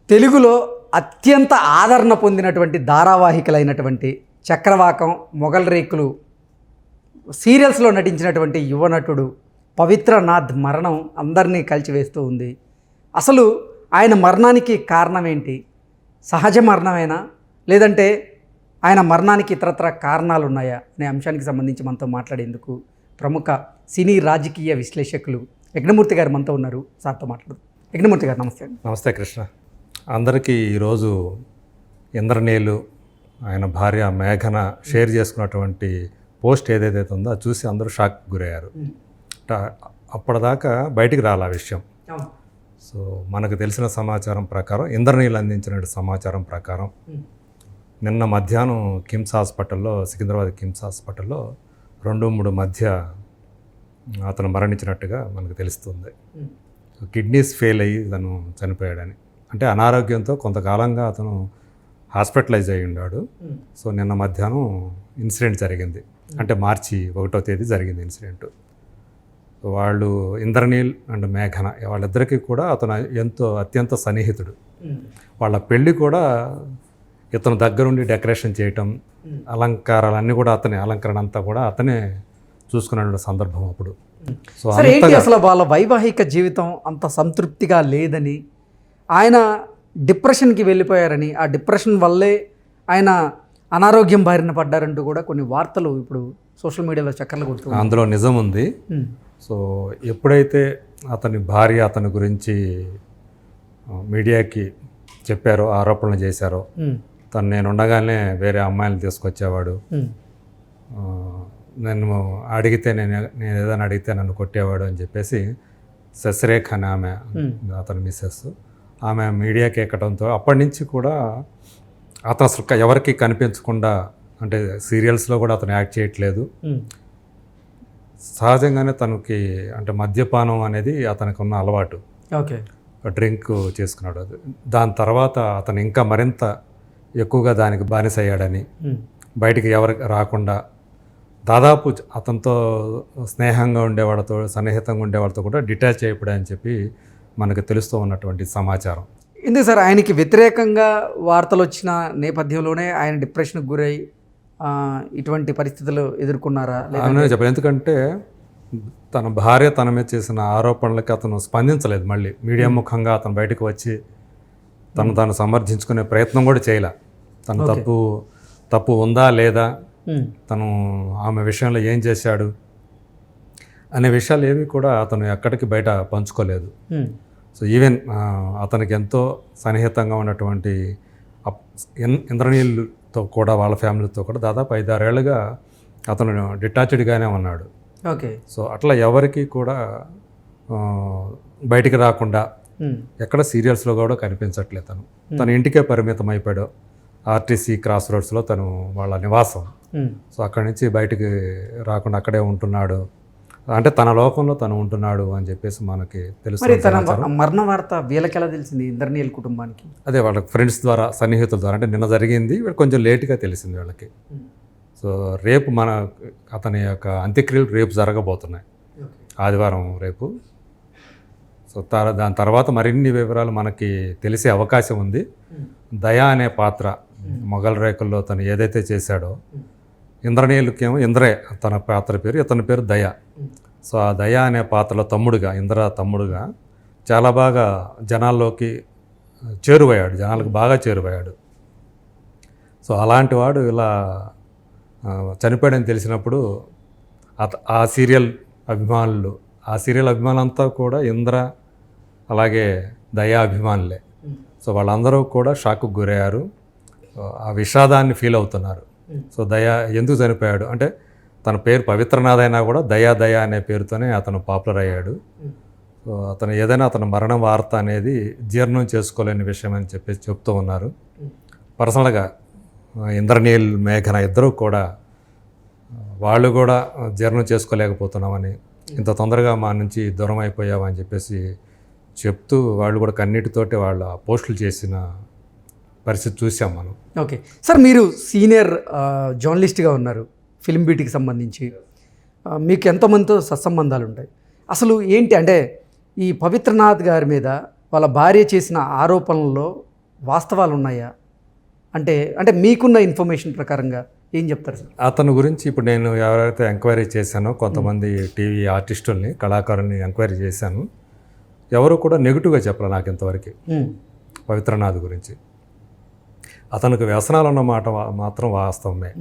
తెలుగులో అత్యంత ఆదరణ పొందినటువంటి ధారావాహికలైనటువంటి చక్రవాకం, మొగల్ రేకులు సీరియల్స్లో నటించినటువంటి యువ నటుడు పవిత్రనాథ్ మరణం అందరినీ కలిచివేస్తూ ఉంది. అసలు ఆయన మరణానికి కారణం ఏంటి? సహజ మరణమేనా, లేదంటే ఆయన మరణానికి ఇతరత్ర కారణాలు ఉన్నాయా అనే అంశానికి సంబంధించి మనతో మాట్లాడేందుకు ప్రముఖ సినీ రాజకీయ విశ్లేషకులు యజ్ఞమూర్తి గారు మనతో ఉన్నారు. సార్తో మాట్లాడు. యజ్ఞమూర్తి గారు నమస్తే. నమస్తే కృష్ణ. అందరికీ ఈరోజు ఇంద్రనీలు ఆయన భార్య మేఘన షేర్ చేసుకున్నటువంటి పోస్ట్ ఏదైతే ఉందో అది చూసి అందరూ షాక్ గురయ్యారు. అప్పటిదాకా బయటికి రాలే విషయం. సో మనకు తెలిసిన సమాచారం ప్రకారం, ఇంద్రనీలు అందించిన సమాచారం ప్రకారం నిన్న మధ్యాహ్నం కిమ్స్ హాస్పిటల్లో, సికింద్రాబాద్ కిమ్స్ హాస్పిటల్లో 2-3 మధ్య అతను మరణించినట్టుగా మనకు తెలుస్తుంది. కిడ్నీస్ ఫెయిల్ అయ్యి తను చనిపోయాడని, అంటే అనారోగ్యంతో కొంతకాలంగా అతను హాస్పిటలైజ్ అయ్యి ఉన్నాడు. సో నిన్న మధ్యాహ్నం ఇన్సిడెంట్ జరిగింది, అంటే మార్చి 1వ తేదీ జరిగింది ఇన్సిడెంట్. వాళ్ళు ఇంద్రనీల్ అండ్ మేఘన వాళ్ళిద్దరికీ కూడా అతను అత్యంత సన్నిహితుడు. వాళ్ళ పెళ్ళి కూడా ఇతను దగ్గరుండి డెకరేషన్ చేయటం, అలంకారాలన్నీ కూడా అలంకరణ అంతా కూడా అతనే చూసుకున్న సందర్భం అప్పుడు. సో ఏంటి అసలు వాళ్ళ వైవాహిక జీవితం అంత సంతృప్తిగా లేదని, ఆయన డిప్రెషన్కి వెళ్ళిపోయారని, ఆ డిప్రెషన్ వల్లే ఆయన అనారోగ్యం బారిన పడ్డారంటూ కూడా కొన్ని వార్తలు ఇప్పుడు సోషల్ మీడియాలో చక్కర్లు కొడుతుంది. అందులో నిజం ఉంది. సో ఎప్పుడైతే అతని భార్య అతని గురించి మీడియాకి చెప్పారో, ఆరోపణలు చేశారో, తను నేను ఉండగానే వేరే అమ్మాయిలు తీసుకొచ్చేవాడు, నేను అడిగితే నేను ఏదైనా అడిగితే నన్ను కొట్టేవాడు అని చెప్పేసి శశిరేఖ అని ఆమె, అతని మిస్సెస్, ఆమె మీడియాకి ఎక్కడంతో అప్పటి నుంచి కూడా అతను అసలు ఎవరికి కనిపించకుండా, అంటే సీరియల్స్లో కూడా అతను యాక్ట్ చేయట్లేదు. సహజంగానే తనకి అంటే మద్యపానం అనేది అతనికి ఉన్న అలవాటు. ఓకే, డ్రింక్ చేసుకున్నాడు. దాని తర్వాత అతను ఇంకా మరింత ఎక్కువగా దానికి బానిస అయ్యాడని, బయటికి ఎవరికి రాకుండా దాదాపు అతనితో స్నేహంగా ఉండేవాళ్ళతో, సన్నిహితంగా ఉండేవాళ్ళతో కూడా డిటాచ్ అయిపోయాడని చెప్పి మనకు తెలుస్తూ ఉన్నటువంటి సమాచారం. ఎందుకు సార్ ఆయనకి వ్యతిరేకంగా వార్తలు వచ్చిన నేపథ్యంలోనే ఆయన డిప్రెషన్కి గురై ఇటువంటి పరిస్థితులు ఎదుర్కొన్నారా? అవునని చెప్పాను. ఎందుకంటే తన భార్య తన మీద చేసిన ఆరోపణలకి అతను స్పందించలేదు. మళ్ళీ మీడియా ముఖంగా అతను బయటకు వచ్చి తను సమర్థించుకునే ప్రయత్నం కూడా చేయలే. తన తప్పు ఉందా లేదా, తను ఆమె విషయంలో ఏం చేశాడు అనే విషయాలు ఏవి కూడా అతను ఎక్కడికి బయట పంచుకోలేదు. సో ఈవెన్ అతనికి ఎంతో సన్నిహితంగా ఉన్నటువంటి ఇంద్రనీళ్ళతో కూడా, వాళ్ళ ఫ్యామిలీతో కూడా దాదాపు 5-6 ఏళ్ళుగా అతను డిటాచ్డ్గానే ఉన్నాడు. ఓకే. సో అట్లా ఎవరికి కూడా బయటికి రాకుండా, ఎక్కడ సీరియల్స్లో కూడా కనిపించట్లేదు. తన ఇంటికే పరిమితం అయిపోయాడు. ఆర్టీసీ క్రాస్ రోడ్స్లో తను వాళ్ళ నివాసం. సో అక్కడి నుంచి బయటికి రాకుండా అక్కడే ఉంటున్నాడు, అంటే తన లోకంలో తను ఉంటున్నాడు అని చెప్పేసి మనకి తెలుస్తుంది. మరణ వార్త వీళ్ళకి ఎలా తెలిసింది? ఇంద్రనీల్ కుటుంబానికి అదే వాళ్ళ ఫ్రెండ్స్ ద్వారా, సన్నిహితుల ద్వారా. అంటే నిన్న జరిగింది, కొంచెం లేట్గా తెలిసింది వాళ్ళకి. సో రేపు అతని యొక్క అంత్యక్రియలు రేపు జరగబోతున్నాయి, ఆదివారం రేపు. సో దాని తర్వాత మరిన్ని వివరాలు మనకి తెలిసే అవకాశం ఉంది. దయా అనే పాత్ర మొగల్ రేకుల్లో తను ఏదైతే చేశాడో, ఇంద్రనీలుకేమో ఇంద్రే తన పాత్ర పేరు, ఇతని పేరు దయ. సో ఆ దయ అనే పాత్రలో తమ్ముడుగా, ఇంద్ర తమ్ముడుగా చాలా బాగా జనాల్లోకి చేరువయ్యాడు, జనాలకు బాగా చేరువయ్యాడు. సో అలాంటి వాడు ఇలా చనిపోయాడని తెలిసినప్పుడు ఆ సీరియల్ అభిమానులంతా కూడా ఇంద్ర అలాగే దయా అభిమానులే. సో వాళ్ళందరూ కూడా షాక్కు గురయ్యారు, ఆ విషాదాన్ని ఫీల్ అవుతున్నారు. సో దయ ఎందుకు చనిపోయాడు అంటే, తన పేరు పవిత్రనాథ్ అయినా కూడా దయా అనే పేరుతోనే అతను పాపులర్ అయ్యాడు. సో అతను ఏదైనా అతను మరణ వార్త అనేది జీర్ణం చేసుకోలేని విషయం అని చెప్పేసి చెప్తూ ఉన్నారు. పర్సనల్గా ఇంద్రనీల్, మేఘన ఇద్దరూ కూడా వాళ్ళు కూడా జీర్ణం చేసుకోలేకపోతున్నామని, ఇంత తొందరగా మా నుంచి దూరం అయిపోయామని చెప్పేసి చెప్తూ వాళ్ళు కూడా కన్నీటితోటి వాళ్ళ పోస్టులు చేసిన పరిస్థితి చూసాం మనం. ఓకే సార్, మీరు సీనియర్ జర్నలిస్ట్గా ఉన్నారు, ఫిల్మ్ బ్యూటీకి సంబంధించి మీకు ఎంతోమందితో సత్సంబంధాలు ఉంటాయి. అసలు ఏంటి అంటే ఈ పవిత్రనాథ్ గారి మీద వాళ్ళ భార్య చేసిన ఆరోపణల్లో వాస్తవాలు ఉన్నాయా? అంటే మీకున్న ఇన్ఫర్మేషన్ ప్రకారంగా ఏం చెప్తారు సార్? అతని గురించి ఇప్పుడు నేను ఎవరైతే ఎంక్వైరీ చేశానో కొంతమంది టీవీ ఆర్టిస్టుల్ని, కళాకారుల్ని ఎంక్వైరీ చేశాను. ఎవరు కూడా నెగిటివ్గా చెప్పాలి నాకు ఇంతవరకు పవిత్రనాథ్ గురించి. అతనికి వ్యసనాలు ఉన్న మాట మాత్రం వాస్తవమే.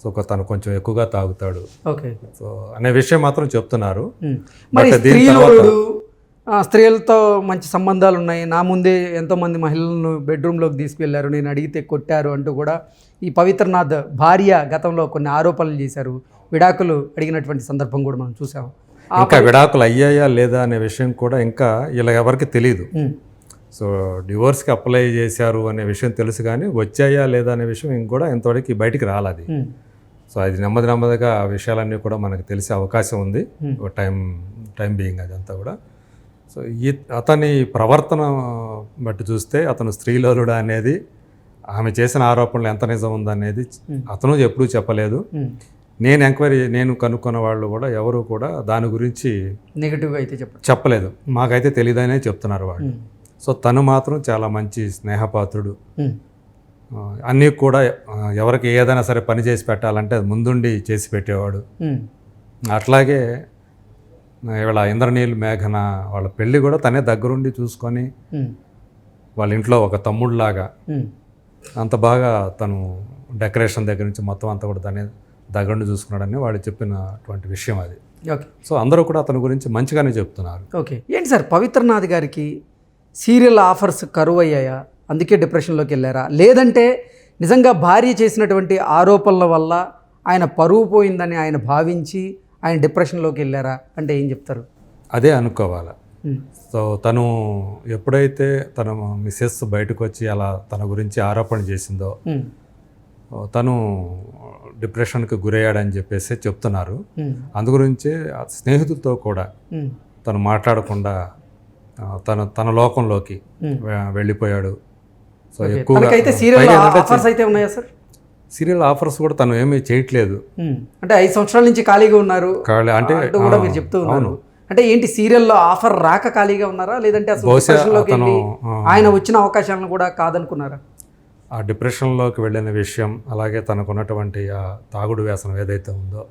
సో తను కొంచెం ఎక్కువగా తాగుతాడు ఓకే సో అనే విషయం మాత్రం చెప్తున్నారు. మరి బట్ దీని స్త్రీలోడు స్త్రీలతో మంచి సంబంధాలు ఉన్నాయి, నా ముందే ఎంతోమంది మహిళలను బెడ్రూమ్లోకి తీసుకెళ్లారు, నేను అడిగితే కొట్టారు అంటూ కూడా ఈ పవిత్రనాథ్ భార్య గతంలో కొన్ని ఆరోపణలు చేశారు, విడాకులు అడిగినటువంటి సందర్భం కూడా మనం చూసాం. ఇంకా విడాకులు అయ్యాయా లేదా అనే విషయం కూడా ఇంకా ఇలా ఎవరికి తెలియదు. సో డివోర్స్కి అప్లై చేశారు అనే విషయం తెలుసు, కానీ వచ్చాయా లేదా అనే విషయం ఇంకూడా ఇంతవరకు బయటికి రాలేదు. సో అది నెమ్మదిగా ఆ విషయాలన్నీ కూడా మనకు తెలిసే అవకాశం ఉంది టైం బీయింగ్ అదంతా కూడా. సో అతని ప్రవర్తన బట్టి చూస్తే అతను స్త్రీలోలుడా అనేది, ఆమె చేసిన ఆరోపణలు ఎంత నిజం ఉందనేది అతను ఎప్పుడూ చెప్పలేదు. నేను కనుక్కున్న వాళ్ళు కూడా ఎవరు కూడా దాని గురించి నెగిటివ్గా అయితే చెప్పలేదు. మాకైతే తెలియదనే చెప్తున్నారు వాళ్ళు. సో తను మాత్రం చాలా మంచి స్నేహపాత్రుడు. అన్నీ కూడా ఎవరికి ఏదైనా సరే పని చేసి పెట్టాలంటే ముందుండి చేసి పెట్టేవాడు. అట్లాగే ఇవాళ ఇంద్రనీల్ మేఘన వాళ్ళ పెళ్ళి కూడా తనే దగ్గరుండి చూసుకొని వాళ్ళ ఇంట్లో ఒక తమ్ముడులాగా అంత బాగా తను డెకరేషన్ దగ్గర నుంచి మొత్తం అంతా కూడా తనే దగ్గరుండి చూసుకున్నాడని వాళ్ళు చెప్పినటువంటి విషయం అది. ఓకే. సో అందరూ కూడా అతని గురించి మంచిగానే చెప్తున్నారు. ఓకే. ఏంటి సార్ పవిత్రనాథ్ గారికి సీరియల్ ఆఫర్స్ కరువు అయ్యాయా, అందుకే డిప్రెషన్లోకి వెళ్ళారా, లేదంటే నిజంగా భార్య చేసినటువంటి ఆరోపణల వల్ల ఆయన పరువు పోయిందని ఆయన భావించి ఆయన డిప్రెషన్లోకి వెళ్ళారా అంటే ఏం చెప్తారు? అదే అనుకోవాలి. సో తను ఎప్పుడైతే తన మిస్సెస్ బయటకు వచ్చి అలా తన గురించి ఆరోపణ చేసిందో తను డిప్రెషన్కి గురయ్యాడని చెప్పేసి చెప్తున్నారు. అందుగురించి స్నేహితులతో కూడా తను మాట్లాడకుండా తన లోకంలోకి వెళ్ళిపోయాడు. సో ఎక్కువగా సీరియల్ ఆఫర్స్ కూడా తను ఏమీ చేయట్లేదు. అంటే 5 సంవత్సరాల నుంచి ఖాళీగా ఉన్నారు అంటే కూడా మీరు చెప్తూ ఉన్నారు. అంటే ఏంటి సీరియల్లో ఆఫర్ రాక ఖాళీగా ఉన్నారా, లేదంటే ఆయన వచ్చిన అవకాశాలను కూడా కాదనుకున్నారా? ఆ డిప్రెషన్లోకి వెళ్ళిన విషయం, అలాగే తనకున్నటువంటి ఆ తాగుడు వ్యసనం ఏదైతే ఉందో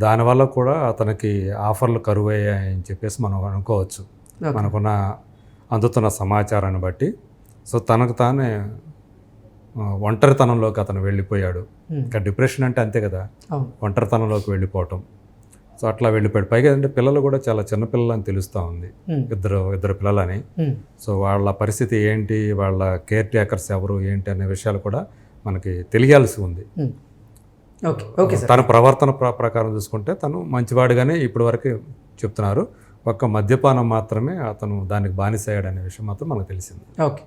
దానివల్ల కూడా అతనికి ఆఫర్లు కరువయ్యాయని చెప్పేసి మనం అనుకోవచ్చు మనకున్న అందుతున్న సమాచారాన్ని బట్టి. సో తనకు తానే ఒంటరితనంలోకి అతను వెళ్ళిపోయాడు. ఇంకా డిప్రెషన్ అంటే అంతే కదా, ఒంటరితనంలోకి వెళ్ళిపోవటం. సో అట్లా వెళ్ళిపోయాడు. పైగా అంటే పిల్లలు కూడా చాలా చిన్నపిల్లలని తెలుస్తూ ఉంది, ఇద్దరు పిల్లలని. సో వాళ్ళ పరిస్థితి ఏంటి, వాళ్ళ కేర్ టేకర్స్ ఎవరు ఏంటి అనే విషయాలు కూడా మనకి తెలియాల్సి ఉంది. తన ప్రవర్తన ప్రకారం చూసుకుంటే తను మంచివాడుగానే ఇప్పటి వరకు చెప్తున్నారు. ఒక్క మద్యపానం మాత్రమే అతను దానికి బానిసయ్యాడనే విషయం మాత్రం మనకు తెలిసింది. ఓకే.